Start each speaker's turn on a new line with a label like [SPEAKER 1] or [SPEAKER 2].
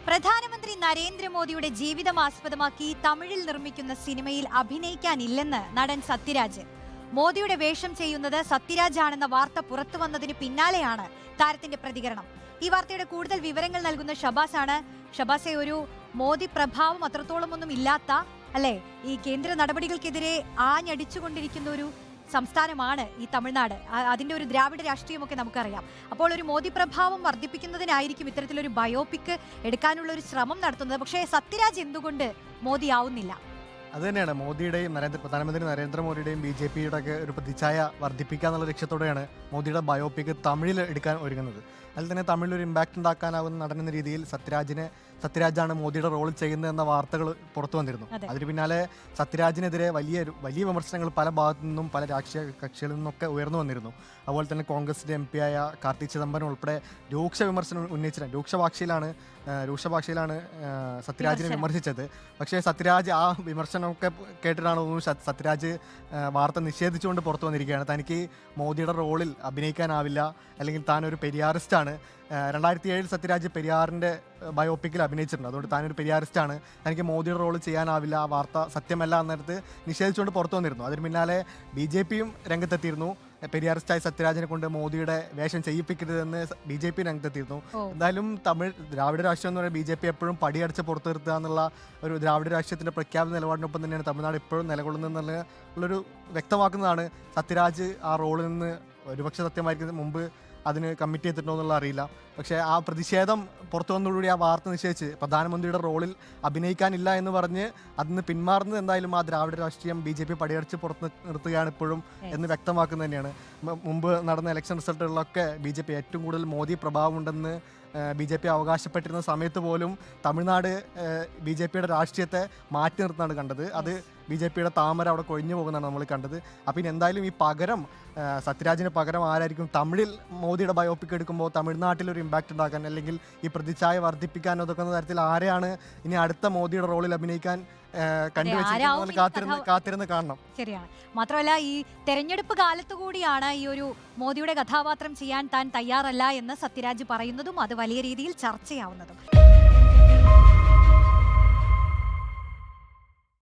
[SPEAKER 1] പ്രധാനമന്ത്രി നരേന്ദ്രമോദിയുടെ ജീവിതം ആസ്പദമാക്കി തമിഴിൽ നിർമ്മിക്കുന്ന സിനിമയിൽ അഭിനയിക്കാനില്ലെന്ന് നടൻ സത്യരാജ്. മോദിയുടെ വേഷം ചെയ്യുന്നത് സത്യരാജ് ആണെന്ന വാർത്ത പുറത്തു വന്നതിന് പിന്നാലെയാണ് താരത്തിന്റെ പ്രതികരണം. ഈ വാർത്തയുടെ കൂടുതൽ വിവരങ്ങൾ നൽകുന്ന ഷബാസാണ്. ഷബാസെ, ഒരു മോദി പ്രഭാവം അത്രത്തോളം ഒന്നും ഇല്ലാത്ത, അല്ലെ, ഈ കേന്ദ്ര നടപടികൾക്കെതിരെ ആഞ്ഞടിച്ചുകൊണ്ടിരിക്കുന്ന ഒരു സംസ്ഥാനമാണ് ഈ തമിഴ്നാട്. അതിന്റെ ഒരു ദ്രാവിഡ രാഷ്ട്രീയമൊക്കെ നമുക്കറിയാം. അപ്പോൾ ഒരു മോദി പ്രഭാവം വർദ്ധിപ്പിക്കുന്നതിനായിരിക്കും ഇത്തരത്തിലൊരു ബയോപിക് എടുക്കാനുള്ള ഒരു ശ്രമം നടത്തുന്നത്. പക്ഷേ സത്യരാജ് എന്തുകൊണ്ട് മോദി ആവുന്നില്ല?
[SPEAKER 2] അത് തന്നെയാണ് മോദിയുടെയും പ്രധാനമന്ത്രി നരേന്ദ്രമോദിയുടെയും BJP-യുടെ ഒക്കെ ഒരു പ്രതിച്ഛായ വർദ്ധിപ്പിക്കുക എന്നുള്ള ലക്ഷ്യത്തോടെയാണ് മോദിയുടെ ബയോപിക് തമിഴിൽ എടുക്കാൻ ഒരുങ്ങുന്നത്. അതിൽ തന്നെ തമിഴിൽ ഒരു ഇമ്പാക്റ്റ് ഉണ്ടാക്കാനാവുന്ന നടനെന്ന രീതിയിൽ സത്യരാജാണ് മോദിയുടെ റോൾ ചെയ്യുന്നത് എന്ന വാർത്തകൾ പുറത്തു വന്നിരുന്നു. അതിന് പിന്നാലെ സത്യരാജിനെതിരെ വലിയ വിമർശനങ്ങൾ പല ഭാഗത്തു നിന്നും പല രാഷ്ട്രീയ കക്ഷികളിൽ നിന്നൊക്കെ ഉയർന്നു വന്നിരുന്നു. അതുപോലെ തന്നെ കോൺഗ്രസിന്റെ MP ആയ കാർത്തി ചിദംബരം ഉൾപ്പെടെ രൂക്ഷ വിമർശനം ഉന്നയിച്ചിട്ടുണ്ട്. രൂക്ഷഭാഷയിലാണ് സത്യരാജിനെ വിമർശിച്ചത്. പക്ഷേ സത്യരാജ് ആ വിമർശനമൊക്കെ കേട്ടിട്ടാണ് സത്യരാജ് വാർത്ത നിഷേധിച്ചുകൊണ്ട് പുറത്തു വന്നിരിക്കുകയാണ്. തനിക്ക് മോദിയുടെ റോളിൽ അഭിനയിക്കാനാവില്ല, അല്ലെങ്കിൽ താൻ ഒരു പെരിയാറിസ്റ്റാണ്. 2007 സത്യരാജ് പെരിയാറിൻ്റെ ബയോപിക്കിൽ അഭിനയിച്ചിട്ടുണ്ട്. അതുകൊണ്ട് താനൊരു പെരിയാറിസ്റ്റാണ്, തനിക്ക് മോദിയുടെ റോൾ ചെയ്യാനാവില്ല, ആ വാർത്ത സത്യമല്ല എന്നടുത്ത് നിഷേധിച്ചുകൊണ്ട് പുറത്തു വന്നിരുന്നു. അതിന് പിന്നാലെ BJP-യും രംഗത്തെത്തിയിരുന്നു. പെരിയാറിസ്റ്റായ സത്യരാജിനെ കൊണ്ട് മോദിയുടെ വേഷം ചെയ്യിപ്പിക്കരുതെന്ന് BJP രംഗത്തെത്തിയിരുന്നു. എന്തായാലും ദ്രാവിഡ രാഷ്ട്രീയം എന്ന് പറയുന്നത് BJP എപ്പോഴും പടിയടച്ച് പുറത്തു നിർത്തുക എന്നുള്ള ഒരു ദ്രാവിഡ രാഷ്ട്രീയത്തിൻ്റെ പ്രഖ്യാപിത നിലപാടിനൊപ്പം തന്നെയാണ് തമിഴ്നാട് ഇപ്പോഴും നിലകൊള്ളുന്നതെന്നുള്ളൊരു വ്യക്തമാക്കുന്നതാണ്. സത്യരാജ് ആ റോളിൽ നിന്ന് ഒരുപക്ഷെ സത്യമായിരിക്കും മുമ്പ് അതിന് കമ്മിറ്റ് ചെയ്തിട്ടുണ്ടോ എന്നുള്ള അറിയില്ല. പക്ഷേ ആ പ്രതിഷേധം പുറത്തു വന്നതോടുകൂടി ആ വാർത്ത നിഷേധിച്ച് പ്രധാനമന്ത്രിയുടെ റോളിൽ അഭിനയിക്കാനില്ല എന്ന് പറഞ്ഞ് അതിന് പിന്മാറുന്നത് എന്തായാലും ആ ദ്രാവിഡ രാഷ്ട്രീയം BJP പടിയടച്ച് പുറത്ത് നിർത്തുകയാണ് ഇപ്പോഴും എന്ന് വ്യക്തമാക്കുന്നത് തന്നെയാണ്. മുമ്പ് നടന്ന ഇലക്ഷൻ റിസൾട്ടുകളിലൊക്കെ BJP ഏറ്റവും കൂടുതൽ മോദി പ്രഭാവമുണ്ടെന്ന് BJP അവകാശപ്പെട്ടിരുന്ന സമയത്ത് പോലും തമിഴ്നാട് BJP-യുടെ രാഷ്ട്രീയത്തെ മാറ്റി നിർത്താണ് കണ്ടത്. അത് BJP-യുടെ താമര അവിടെ കൊഴിഞ്ഞു പോകുന്നതാണ് നമ്മൾ കണ്ടത്. അപ്പം ഇനി എന്തായാലും ഈ സത്യരാജിന് പകരം ആരായിരിക്കും തമിഴിൽ മോദിയുടെ ബയോപിക് എടുക്കുമ്പോൾ തമിഴ്നാട്ടിലൊരു ഇമ്പാക്റ്റ് ഉണ്ടാക്കാൻ, അല്ലെങ്കിൽ ഈ പ്രതിച്ഛായ വർദ്ധിപ്പിക്കാൻ ഒതുക്കുന്ന തരത്തിൽ ആരെയാണ് ഇനി അടുത്ത മോദിയുടെ റോളിൽ അഭിനയിക്കാൻ കാത്തിരുന്ന് കാണണം.
[SPEAKER 1] ശരിയാണ്. മാത്രമല്ല, ഈ തെരഞ്ഞെടുപ്പ് കാലത്തു കൂടിയാണ് ഈ ഒരു മോദിയുടെ കഥാപാത്രം ചെയ്യാൻ താൻ തയ്യാറല്ല എന്ന് സത്യരാജ് പറയുന്നതും അത് വലിയ രീതിയിൽ ചർച്ചയാവുന്നതും.